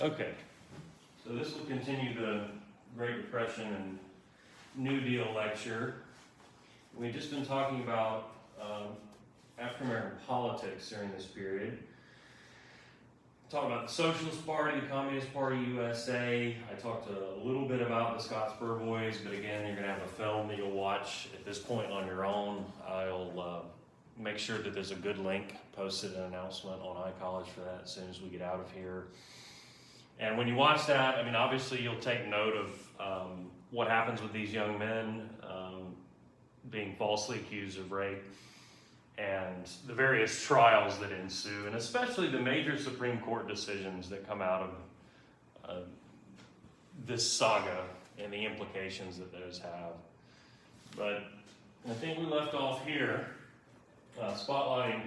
Okay, so this will continue the Great Depression and New Deal lecture. We've just been talking about African American politics during this period. Talked about the Socialist Party, the Communist Party USA. I talked a little bit about the Scottsboro Boys, but again, you're going to have a film that you'll watch at this point on your own. I'll make sure that there's a good link, posted an announcement on iCollege for that as soon as we get out of here. And when you watch that, I mean, obviously you'll take note of what happens with these young men being falsely accused of rape and the various trials that ensue, and especially the major Supreme Court decisions that come out of this saga and the implications that those have. But I think we left off here spotlighting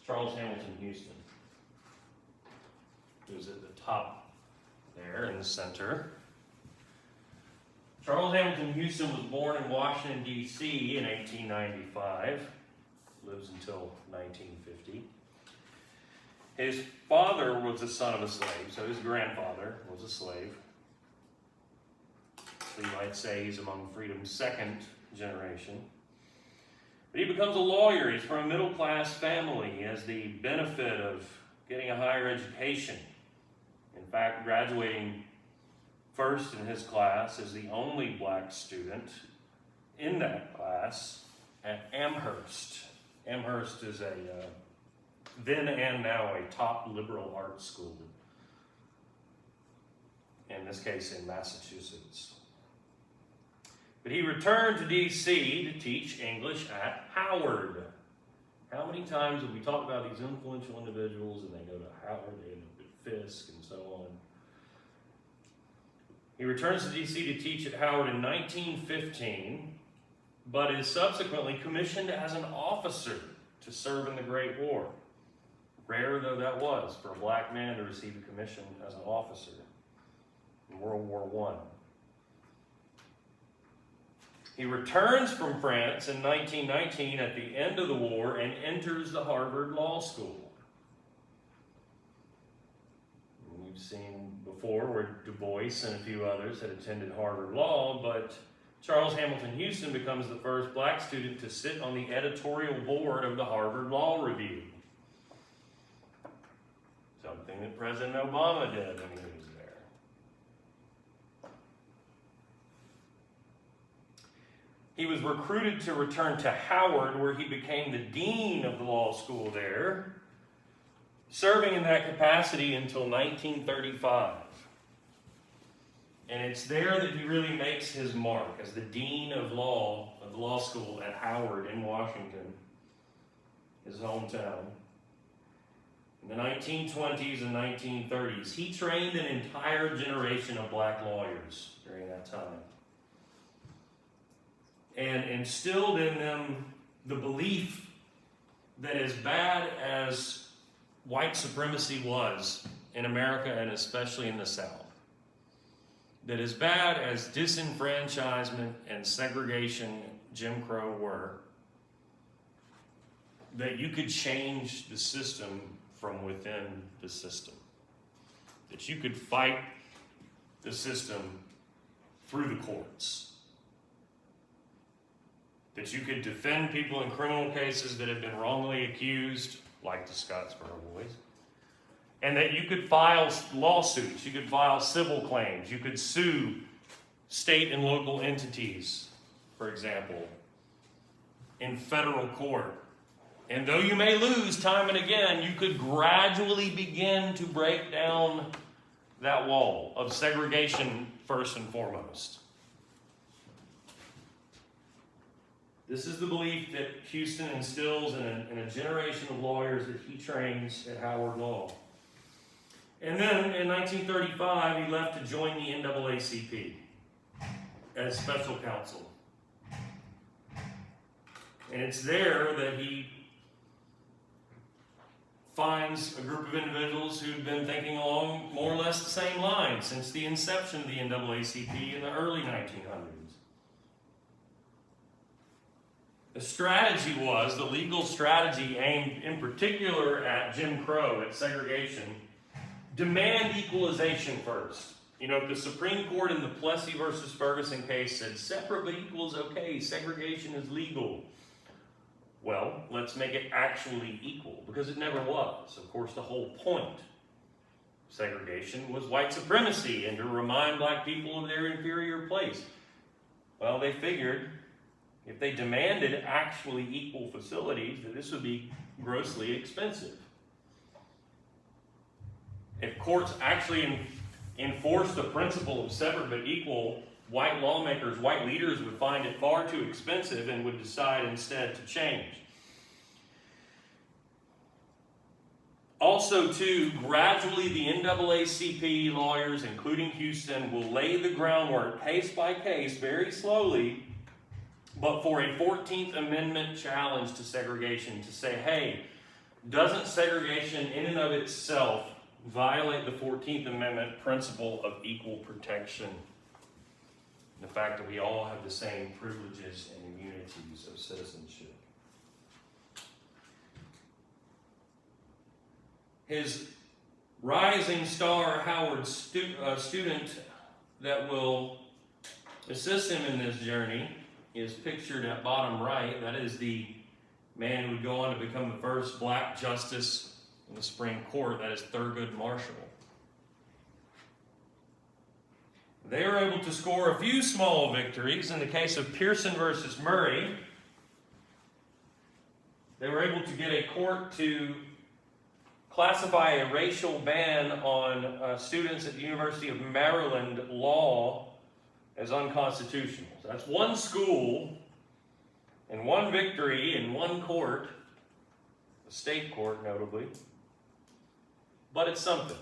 Charles Hamilton Houston, who's at the top there in the center. Charles Hamilton Houston was born in Washington, D.C. in 1895, lives until 1950. His father was the son of a slave, so his grandfather was a slave. So you might say he's among freedom's second generation. But he becomes a lawyer. He's from a middle-class family. He has the benefit of getting a higher education. In fact, graduating first in his class as the only black student in that class at Amherst. Amherst is a then and now a top liberal arts school, in this case in Massachusetts. But he returned to D.C. to teach English at Howard. How many times have we talked about these influential individuals and they go to Howard, they end up at Fisk and so on. He returns to D.C. to teach at Howard in 1915, but is subsequently commissioned as an officer to serve in the Great War. Rare though that was for a black man to receive a commission as an officer in World War I. He returns from France in 1919 at the end of the war and enters the Harvard Law School. We've seen before where Du Bois and a few others had attended Harvard Law, but Charles Hamilton Houston becomes the first black student to sit on the editorial board of the Harvard Law Review. Something that President Obama did when he was there. He was recruited to return to Howard, where he became the dean of the law school there, serving in that capacity until 1935. And it's there that he really makes his mark as the dean of law of the law school at Howard in Washington, his hometown. In the 1920s and 1930s, he trained an entire generation of black lawyers during that time and instilled in them the belief that as bad as white supremacy was in America and especially in the South, that as bad as disenfranchisement and segregation, Jim Crow were, that you could change the system from within the system. That you could fight the system through the courts. That you could defend people in criminal cases that have been wrongly accused, like the Scottsboro Boys. And that you could file lawsuits, you could file civil claims, you could sue state and local entities, for example, in federal court. And though you may lose time and again, you could gradually begin to break down that wall of segregation first and foremost. This is the belief that Houston instills in a generation of lawyers that he trains at Howard Law. And then in 1935, he left to join the NAACP as special counsel. And it's there that he finds a group of individuals who've been thinking along more or less the same lines since the inception of the NAACP in the early 1900s. The strategy was, the legal strategy aimed in particular at Jim Crow, at segregation, demand equalization first. You know, the Supreme Court in the Plessy versus Ferguson case said separate but equal is okay, segregation is legal. Well, let's make it actually equal, because it never was. Of course, the whole point of segregation was white supremacy and to remind black people of their inferior place. Well, they figured if they demanded actually equal facilities, that this would be grossly expensive. If courts actually enforced the principle of separate but equal, white lawmakers, white leaders would find it far too expensive and would decide instead to change. Also, too, gradually the NAACP lawyers, including Houston, will lay the groundwork case by case, very slowly, but for a 14th Amendment challenge to segregation, to say, hey, doesn't segregation in and of itself violate the 14th Amendment principle of equal protection? The fact that we all have the same privileges and immunities of citizenship. His rising star Howard student that will assist him in this journey is pictured at bottom right. That is the man who would go on to become the first black justice in the Supreme Court. That is Thurgood Marshall. They were able to score a few small victories. In the case of Pearson versus Murray, they were able to get a court to classify a racial ban on students at the University of Maryland law as unconstitutional. So that's one school and one victory in one court, the state court notably, but it's something.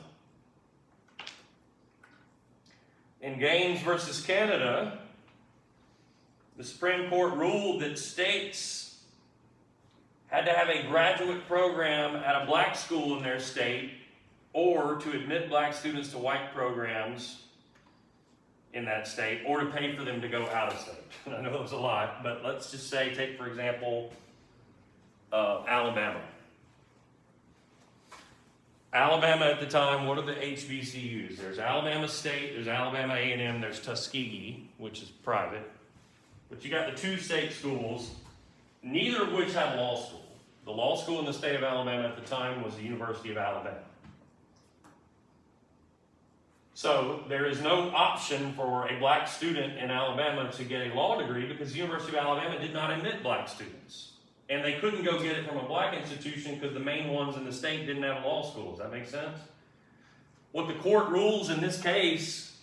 In Gaines versus Canada, the Supreme Court ruled that states had to have a graduate program at a black school in their state or to admit black students to white programs in that state, or to pay for them to go out of state. I know it was a lot, but let's just say, take for example, Alabama. Alabama at the time, what are the HBCUs? There's Alabama State, there's Alabama A&M, there's Tuskegee, which is private. But you got the two state schools, neither of which had law school. The law school in the state of Alabama at the time was the University of Alabama. So there is no option for a black student in Alabama to get a law degree because the University of Alabama did not admit black students. And they couldn't go get it from a black institution because the main ones in the state didn't have law schools. Does that make sense? What the court rules in this case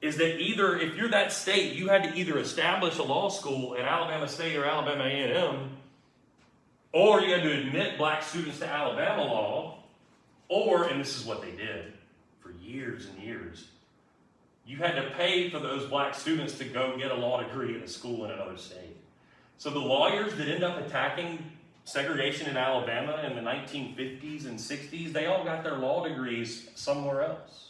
is that either, if you're that state, you had to either establish a law school at Alabama State or Alabama A&M, or you had to admit black students to Alabama law, or, and this is what they did for years and years, you had to pay for those black students to go get a law degree at a school in another state. So the lawyers that end up attacking segregation in Alabama in the 1950s and 60s, they all got their law degrees somewhere else.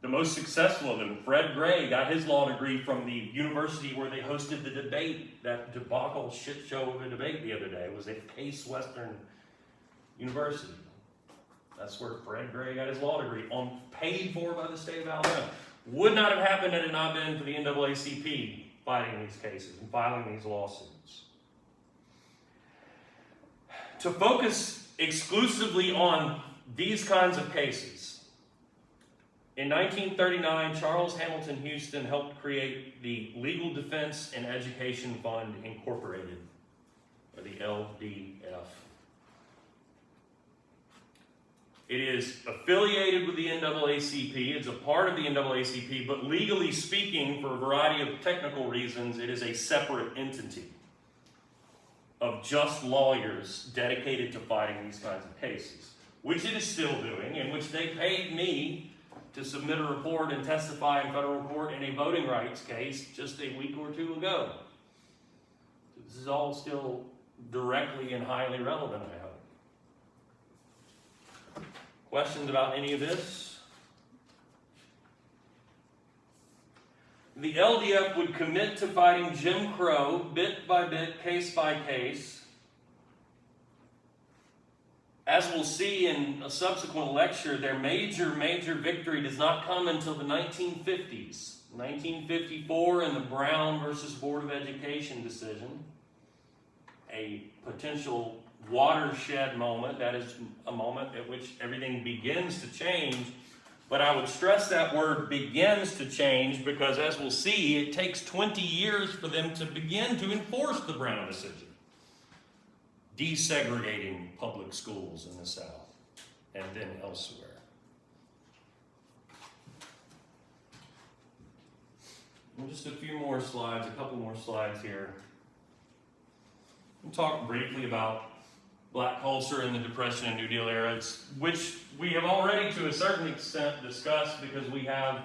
The most successful of them, Fred Gray, got his law degree from the university where they hosted the debate, that debacle shit show of a debate the other day. It was at Case Western University. That's where Fred Gray got his law degree, paid for by the state of Alabama. Would not have happened had it not been for the NAACP fighting these cases and filing these lawsuits. To focus exclusively on these kinds of cases, in 1939, Charles Hamilton Houston helped create the Legal Defense and Education Fund Incorporated, or the LDF. It is affiliated with the NAACP, it's a part of the NAACP, but legally speaking, for a variety of technical reasons, it is a separate entity of just lawyers dedicated to fighting these kinds of cases, which it is still doing, in which they paid me to submit a report and testify in federal court in a voting rights case just a week or two ago. This is all still directly and highly relevant, I hope. Questions about any of this? The LDF would commit to fighting Jim Crow bit by bit, case by case, as we'll see in a subsequent lecture, their major victory does not come until the 1950s. 1954 in the Brown versus Board of Education decision, a potential watershed moment. That is a moment at which everything begins to change. But I would stress that word begins to change because, as we'll see, it takes 20 years for them to begin to enforce the Brown decision, desegregating public schools in the South and then elsewhere. And just a few more slides, a couple more slides here. We'll talk briefly about Black culture in the Depression and New Deal era, which we have already to a certain extent discussed because we have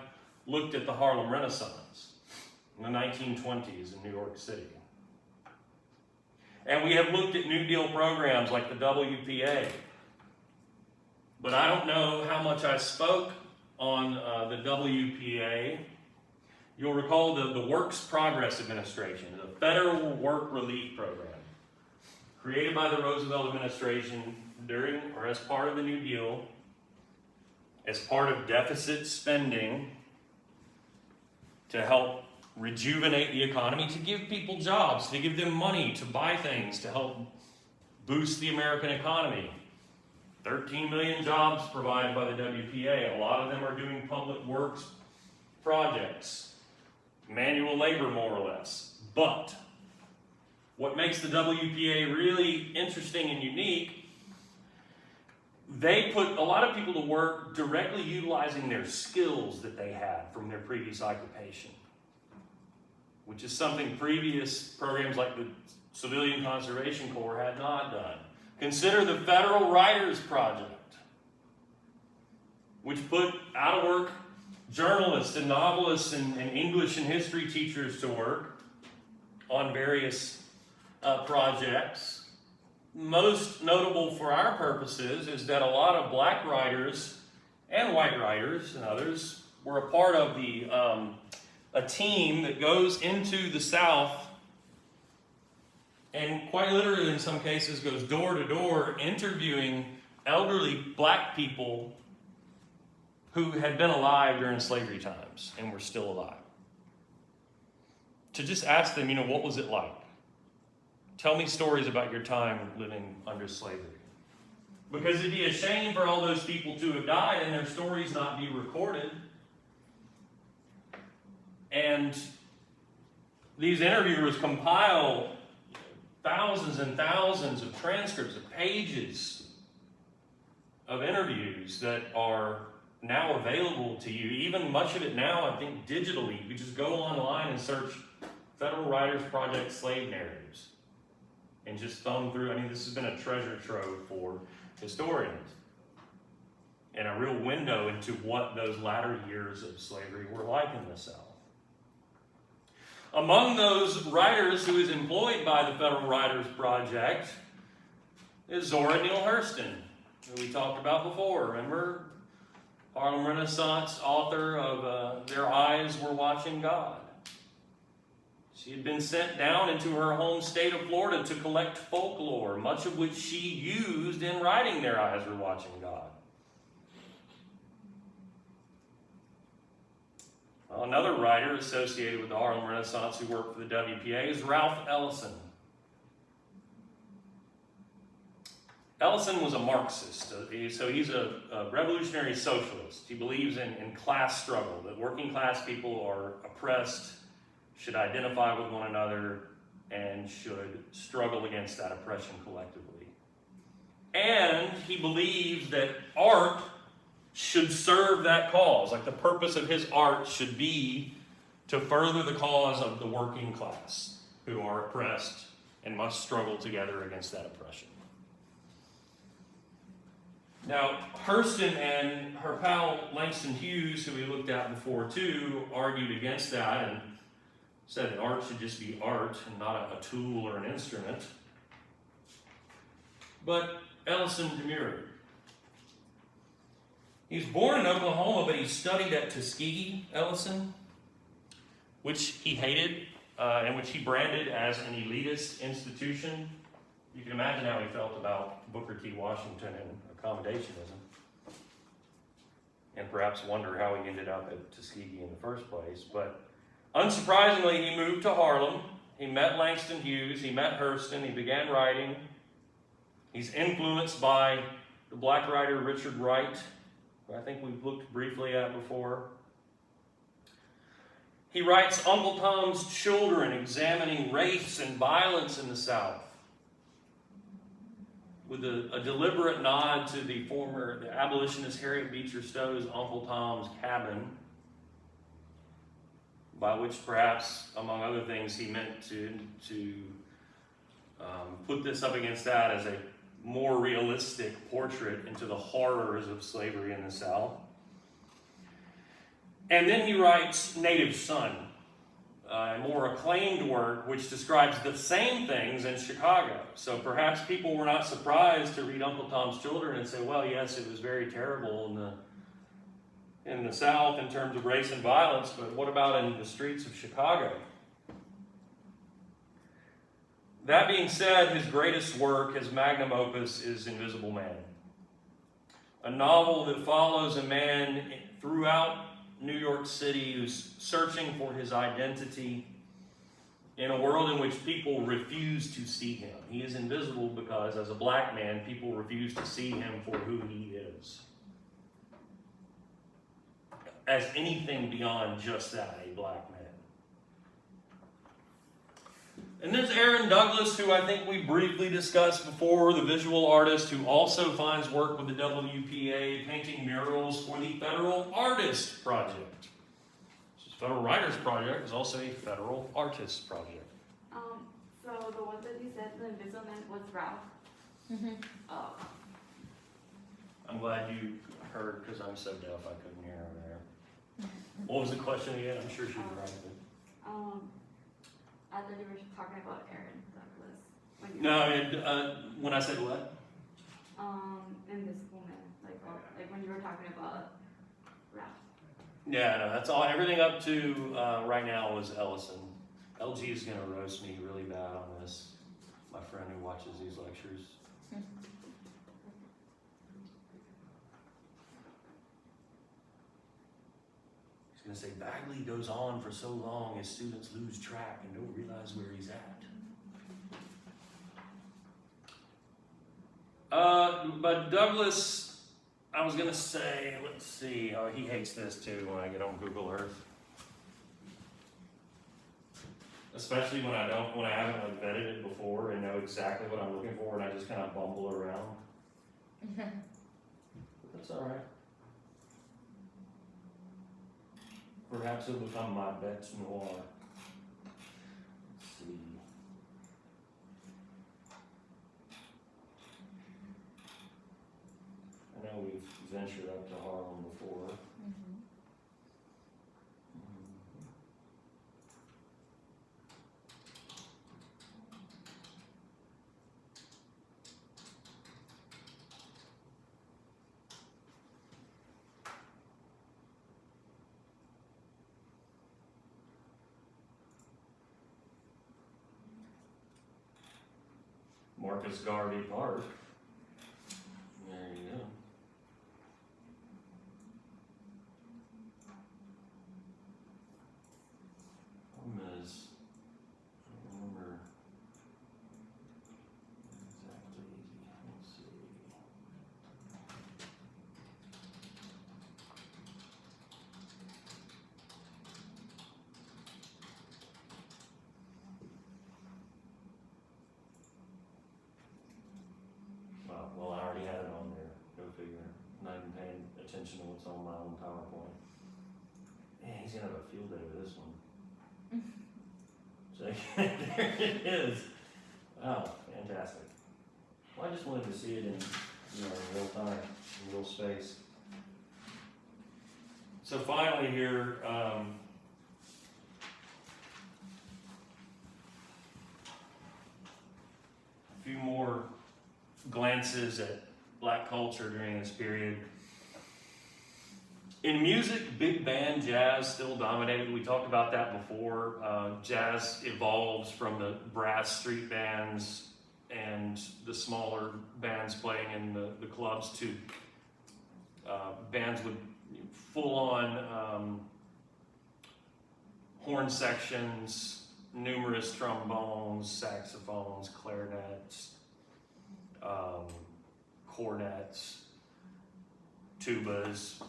looked at the Harlem Renaissance in the 1920s in New York City. And we have looked at New Deal programs like the WPA. But I don't know how much I spoke on the WPA. You'll recall the Works Progress Administration, the Federal Work Relief Program, created by the Roosevelt administration during or as part of the New Deal, as part of deficit spending to help rejuvenate the economy, to give people jobs, to give them money to buy things, to help boost the American economy. 13 million jobs provided by the WPA. A lot of them are doing public works projects, manual labor more or less. But what makes the WPA really interesting and unique, they put a lot of people to work directly utilizing their skills that they had from their previous occupation, which is something previous programs like the Civilian Conservation Corps had not done. Consider the Federal Writers Project, which put out-of-work journalists and novelists and English and history teachers to work on various projects. Most notable for our purposes is that a lot of black writers and white writers and others were a part of a team that goes into the South and quite literally in some cases goes door to door interviewing elderly black people who had been alive during slavery times and were still alive. To just ask them, what was it like? Tell me stories about your time living under slavery. Because it'd be a shame for all those people to have died and their stories not be recorded. And these interviewers compile thousands and thousands of transcripts, of pages of interviews that are now available to you. Even much of it now, I think, digitally. You just go online and search Federal Writers Project slave narratives and just thumb through. This has been a treasure trove for historians and a real window into what those latter years of slavery were like in the South. Among those writers who is employed by the Federal Writers Project is Zora Neale Hurston, who we talked about before. Remember? Harlem Renaissance author of Their Eyes Were Watching God. She had been sent down into her home state of Florida to collect folklore, much of which she used in writing Their Eyes Were Watching God. Another writer associated with the Harlem Renaissance who worked for the WPA is Ralph Ellison. Ellison was a Marxist, so he's a revolutionary socialist. He believes in class struggle, that working class people are oppressed, should identify with one another, and should struggle against that oppression collectively. And he believes that art should serve that cause. Like the purpose of his art should be to further the cause of the working class who are oppressed and must struggle together against that oppression. Now, Hurston and her pal Langston Hughes, who we looked at before too, argued against that and said that art should just be art and not a tool or an instrument. But Ellison demurred. He was born in Oklahoma, but he studied at Tuskegee, Ellison, which he hated and which he branded as an elitist institution. You can imagine how he felt about Booker T. Washington and accommodationism, and perhaps wonder how he ended up at Tuskegee in the first place. But unsurprisingly, he moved to Harlem. He met Langston Hughes. He met Hurston. He began writing. He's influenced by the black writer Richard Wright, who I think we've looked briefly at before. He writes Uncle Tom's Children, examining race and violence in the South, with a deliberate nod to the abolitionist Harriet Beecher Stowe's Uncle Tom's Cabin, by which perhaps, among other things, he meant to put this up against that as a more realistic portrait into the horrors of slavery in the South. And then he writes Native Son, a more acclaimed work which describes the same things in Chicago. So perhaps people were not surprised to read Uncle Tom's Children and say, well, yes, it was very terrible in the South in terms of race and violence, but what about in the streets of Chicago? That being said, his greatest work, his magnum opus, is Invisible Man, a novel that follows a man throughout New York City who's searching for his identity in a world in which people refuse to see him. He is invisible because, as a black man, people refuse to see him for who he is, as anything beyond just that, a black man. And there's Aaron Douglas, who I think we briefly discussed before, the visual artist who also finds work with the WPA, painting murals for the Federal Artist Project. This Federal Writers Project is also a Federal Artists Project. So the one that you said, the Invisible Man, was Ralph? Mm-hmm. Oh. I'm glad you heard, because I'm so deaf I couldn't hear her there. What was the question again? I'm sure she's right. I thought you were talking about Aaron Douglas. When I said what? Invisible Man, like when you were talking about Ralph. Yeah, no, that's all. Everything up to right now was Ellison. LG is going to roast me really bad on this. My friend who watches these lectures. He's going to say, Bagley goes on for so long his students lose track and don't realize where he's at. But Douglas, I was going to say, let's see. Oh, he hates this too when I get on Google Earth. Especially when I haven't like vetted it before and know exactly what I'm looking for, and I just kind of bumble around. But that's all right. Perhaps it'll become my bête noire. Let's see. I know we've ventured up to Harlem before. Marcus Garvey Park. There you go. Is, I don't remember exactly. Let's see. Well, I already had it on there. Go figure. Not even paying attention to what's on my own PowerPoint. Man, he's gonna have a field day with this one. So there it is. Wow, fantastic. Well, I just wanted to see it in real time, in real space. So finally here, a few more glances at black culture during this period. In music, big band jazz still dominated. We talked about that before. Jazz evolves from the brass street bands and the smaller bands playing in the clubs to bands with full-on horn sections, numerous trombones, saxophones, clarinets, cornets, tubas,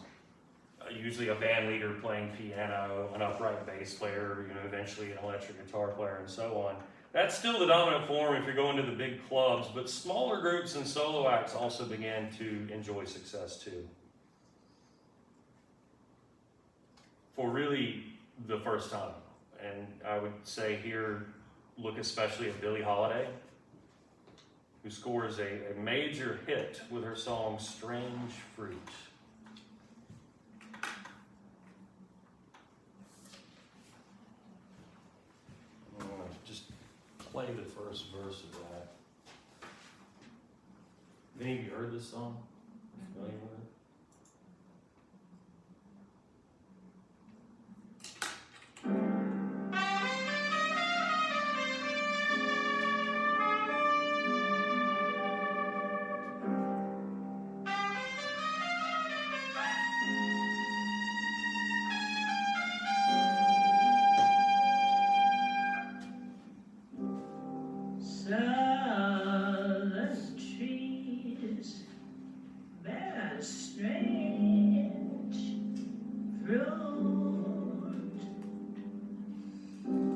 usually a band leader playing piano, an upright bass player, eventually an electric guitar player, and so on. That's still the dominant form if you're going to the big clubs, but smaller groups and solo acts also began to enjoy success too. For really the first time. And I would say here, look especially at Billie Holiday, who scores a major hit with her song Strange Fruit. I'm gonna just play the first verse of that. Have any of you heard this song? Familiar with it? Southern trees bear strange fruit,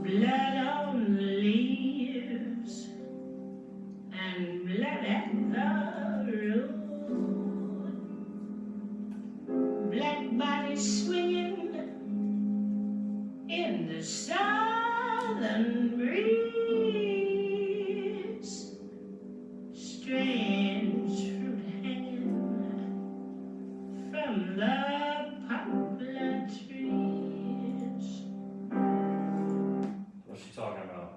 blood on the leaves and blood at the root, black bodies swinging in the southern breeze. Strange fruit hanging from the poplar trees. What's she talking about?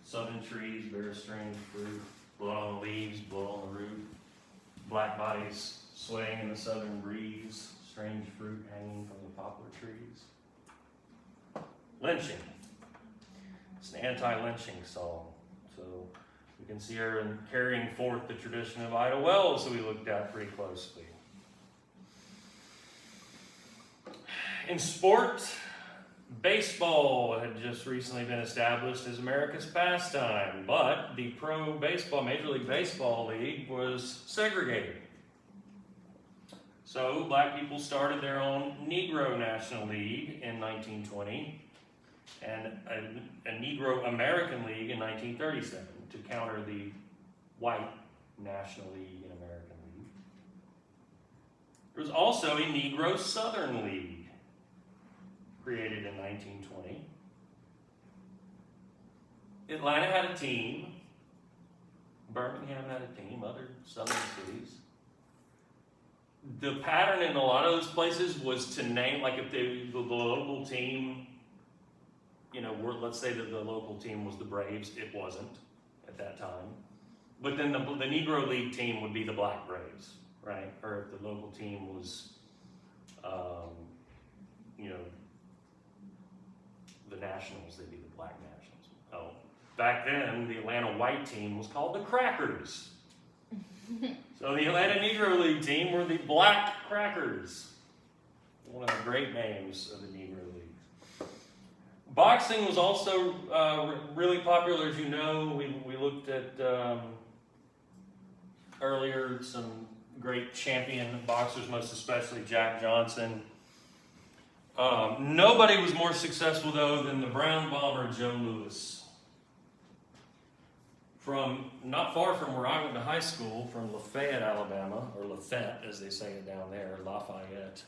Southern trees bear strange fruit, blood on the leaves, blood on the root, black bodies swaying in the southern breeze, strange fruit hanging from the poplar trees. Lynching. It's an anti-lynching song. So we can see her in carrying forth the tradition of Ida Wells that we looked at pretty closely. In sport, baseball had just recently been established as America's pastime, but the pro baseball, Major League Baseball League was segregated. So black people started their own Negro National League in 1920 and a Negro American League in 1937 to counter the white National League and American League. There was also a Negro Southern League created in 1920. Atlanta had a team. Birmingham had a team, other southern cities. The pattern in a lot of those places was to name, like if the local team, let's say that the local team was the Braves, it wasn't at that time. But then the Negro League team would be the Black Braves, right? Or if the local team was, the Nationals, they'd be the Black Nationals. Oh, back then, the Atlanta white team was called the Crackers. So the Atlanta Negro League team were the Black Crackers. One of the great names of the Negro League. Boxing was also really popular, as you know. We looked at earlier some great champion boxers, most especially Jack Johnson. Nobody was more successful, though, than the Brown Bomber Joe Louis. From not far from where I went to high school, from Lafayette, Alabama, or Lafayette, as they say it down there, Lafayette.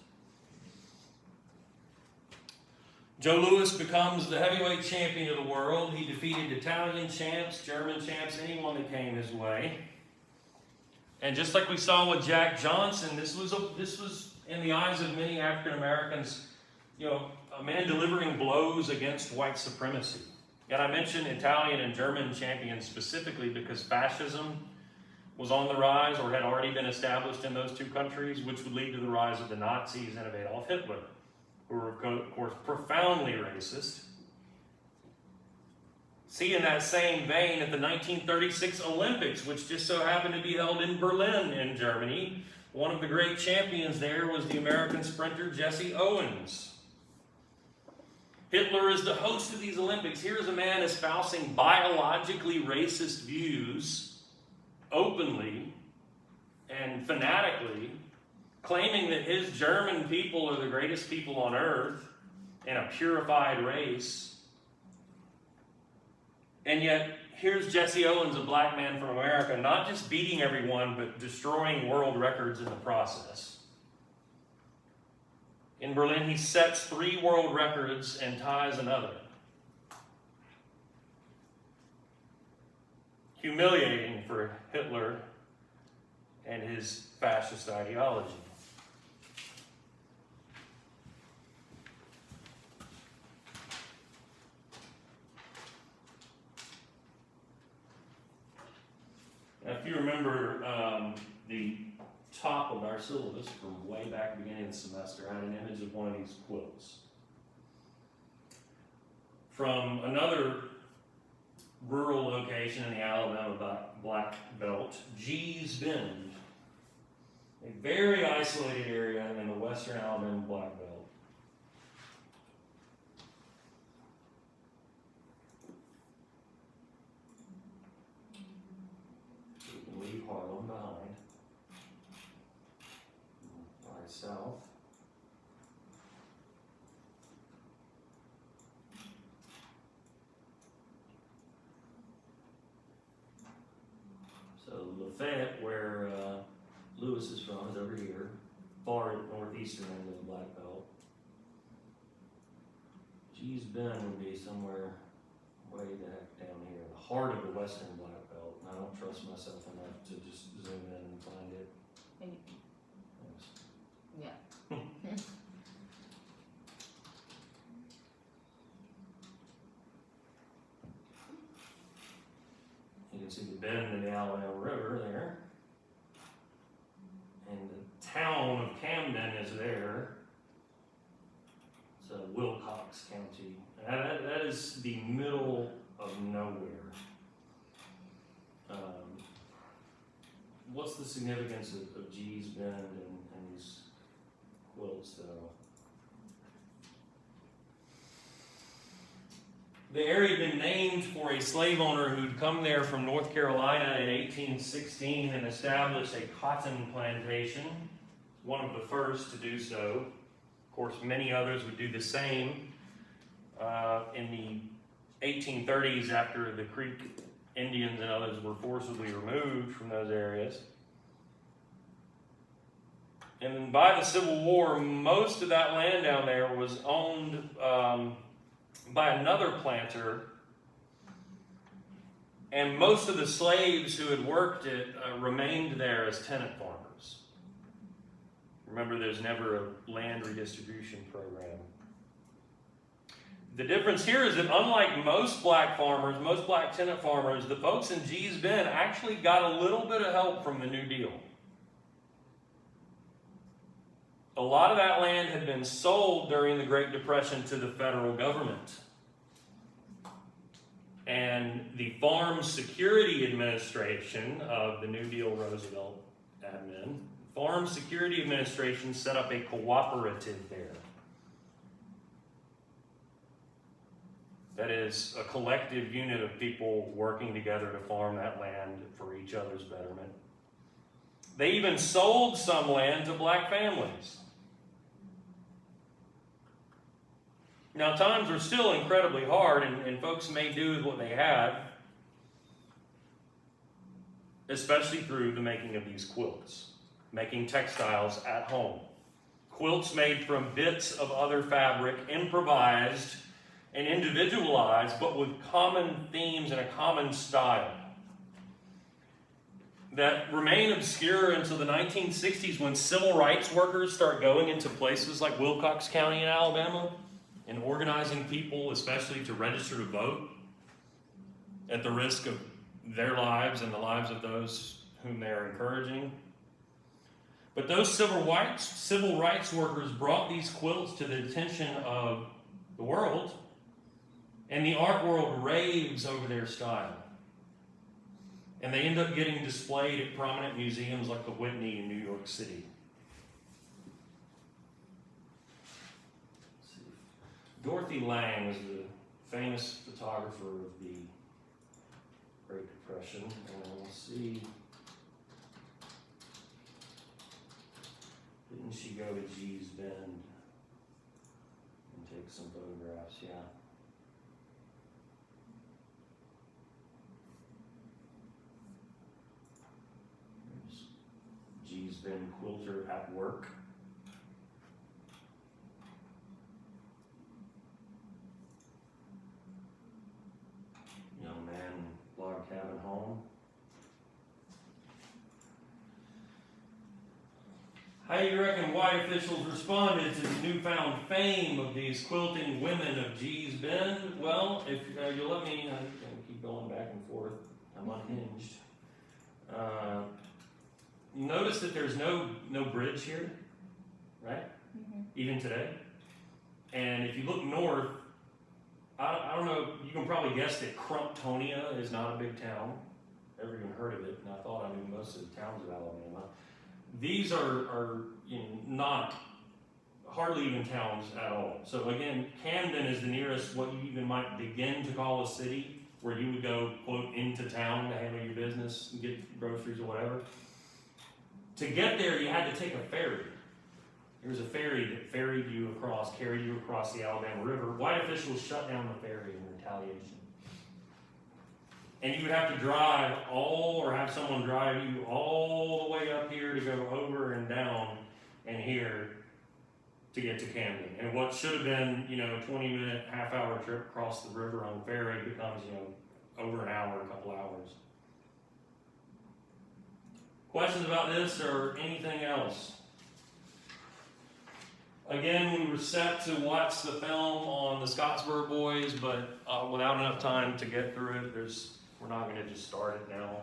Joe Louis becomes the heavyweight champion of the world. He defeated Italian champs, German champs, anyone that came his way. And just like we saw with Jack Johnson, this was in the eyes of many African Americans, a man delivering blows against white supremacy. And I mention Italian and German champions specifically because fascism was on the rise or had already been established in those two countries, which would lead to the rise of the Nazis and of Adolf Hitler, who were, of course, profoundly racist. See, in that same vein, at the 1936 Olympics, which just so happened to be held in Berlin in Germany, one of the great champions there was the American sprinter Jesse Owens. Hitler is the host of these Olympics. Here is a man espousing biologically racist views openly and fanatically, claiming that his German people are the greatest people on earth and a purified race. And yet, here's Jesse Owens, a black man from America, not just beating everyone, but destroying world records in the process. In Berlin, he sets 3 world records and ties another. Humiliating for Hitler and his fascist ideology. Now, if you remember the top of our syllabus from way back at the beginning of the semester, I had an image of one of these quilts. From another rural location in the Alabama Black Belt, Gee's Bend, a very isolated area in the western Alabama Black Belt. Leave Harlem behind. Fly south. So Lafayette, where Lewis is from, is over here, far northeastern end of the Black Belt. Gee's Bend would be somewhere way the heck down here, the heart of the western Black Belt. And I don't trust myself enough to just zoom in and find it. Thanks. Yeah. You can see the bend in the Alabama River there. And the town of Camden is there. It's Wilcox County. And that is the middle of nowhere. What's the significance of Gee's Bend and these quilts, though? The area had been named for a slave owner who'd come there from North Carolina in 1816 and established a cotton plantation, one of the first to do so. Of course, many others would do the same in the 1830s after the Creek Indians and others were forcibly removed from those areas. And then by the Civil War, most of that land down there was owned by another planter, and most of the slaves who had worked it remained there as tenant farmers. Remember, there's never a land redistribution program. The difference here is that unlike most black farmers, most black tenant farmers, the folks in Gee's Bend actually got a little bit of help from the New Deal. A lot of that land had been sold during the Great Depression to the federal government. And the Farm Security Administration of the New Deal Roosevelt admin, Farm Security Administration set up a cooperative there. That is a collective unit of people working together to farm that land for each other's betterment. They even sold some land to black families. Now, times were still incredibly hard, and folks made do with what they had, especially through the making of these quilts, making textiles at home. Quilts made from bits of other fabric, improvised and individualized, but with common themes and a common style that remain obscure until the 1960s when civil rights workers start going into places like Wilcox County in Alabama and organizing people, especially to register to vote, at the risk of their lives and the lives of those whom they are encouraging. But those civil rights workers brought these quilts to the attention of the world And the art world raves over their style. And they end up getting displayed at prominent museums like the Whitney in New York City. Let's see. Dorothy Lang was the famous photographer of the Great Depression. And we'll see. Didn't she go to Gee's Bend and take some photographs? Yeah. There's Gee's Bend quilter at work. Young man, log cabin home. How do you reckon white officials responded to the newfound fame of these quilting women of Gee's Bend? Well, if you'll let me, I can keep going back and forth. I'm unhinged. Notice that there's no bridge here, right? Mm-hmm. Even today. And if you look north, I don't know, you can probably guess that Crumptonia is not a big town. Never even heard of it, and I thought I knew most of the towns of Alabama. These are not hardly even towns at all. So again, Camden is the nearest what you even might begin to call a city, where you would go, quote, into town to handle your business and get groceries or whatever. To get there, you had to take a ferry. There was a ferry that carried you across the Alabama River. White officials shut down the ferry in retaliation. And you would have to drive or have someone drive you all the way up here to go over and down and here to get to Camden. And what should have been, a 20-minute, half-hour trip across the river on ferry becomes, over an hour, a couple hours. Questions about this or anything else? Again, we were set to watch the film on the Scottsboro Boys, but without enough time to get through it, we're not going to just start it now.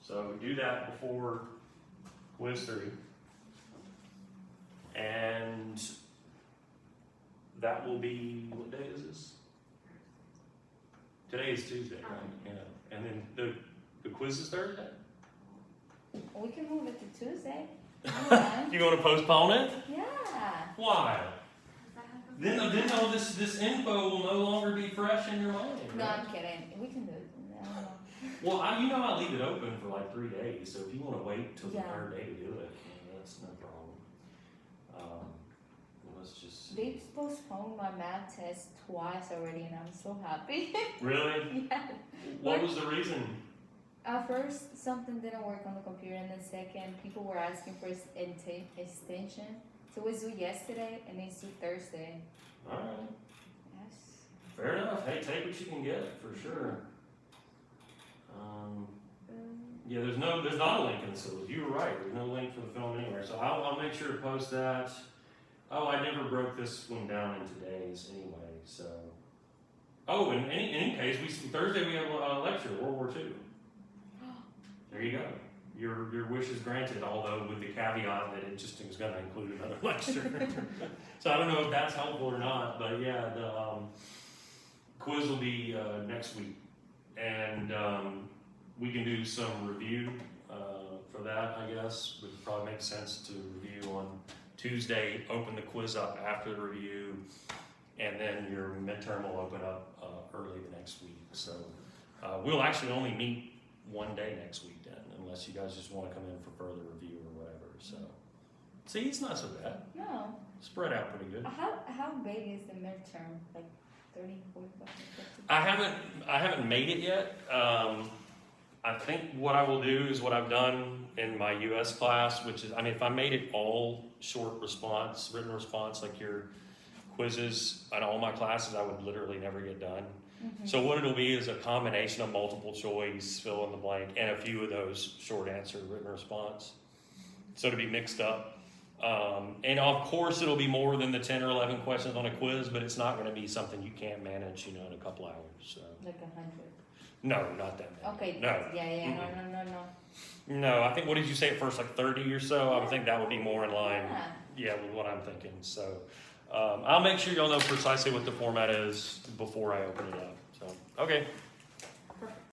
So do that before quiz 3. And that will be, what day is this? Today is Tuesday, right? Yeah. And then the quiz is Thursday? We can move it to Tuesday. I'm You want to postpone it? yeah. Why? Then all this info will no longer be fresh in your mind. No, Right? I'm kidding. We can do it. No. Well, I leave it open for like 3 days, so if you want to wait till the Yeah. 3rd day to do it, that's no problem. Let's just see. They postponed my math test twice already, and I'm so happy. Really? Yeah. What was the reason? At first, something didn't work on the computer, and then second, people were asking for extension. So it was due yesterday, and it's due Thursday. All right, Yes. fair enough. Hey, take what you can get for sure. Yeah, there's not a link in the syllabus. You were right. There's no link for the film anywhere. So I'll make sure to post that. Oh, I never broke this one down into days anyway. So, in any case, Thursday we have a lecture, World War II. There you go. Your wish is granted, although with the caveat that it just is going to include another lecture. So I don't know if that's helpful or not, but yeah, the quiz will be next week, and we can do some review for that. I guess would probably make sense to review on Tuesday. Open the quiz up after the review, and then your midterm will open up early the next week. So we'll actually only meet one day next week then, unless you guys just want to come in for further review or whatever. So, see, it's not so bad. No. Spread out pretty good. How big is the midterm? Like 30, 45, 50? I haven't made it yet. I think what I will do is what I've done in my US class, which is, if I made it all short response, written response, like your quizzes and all my classes, I would literally never get done. Mm-hmm. So what it'll be is a combination of multiple choice, fill in the blank, and a few of those short answer written response. So to be mixed up. And of course it'll be more than the 10 or 11 questions on a quiz, but it's not going to be something you can't manage, in a couple hours. So. Like 100. No, not that many. Okay. No. Yeah. No. No, I think, what did you say at first, like 30 or so? I would think that would be more in line, Yeah. with what I'm thinking. So I'll make sure y'all know precisely what the format is before I open it up. So, okay,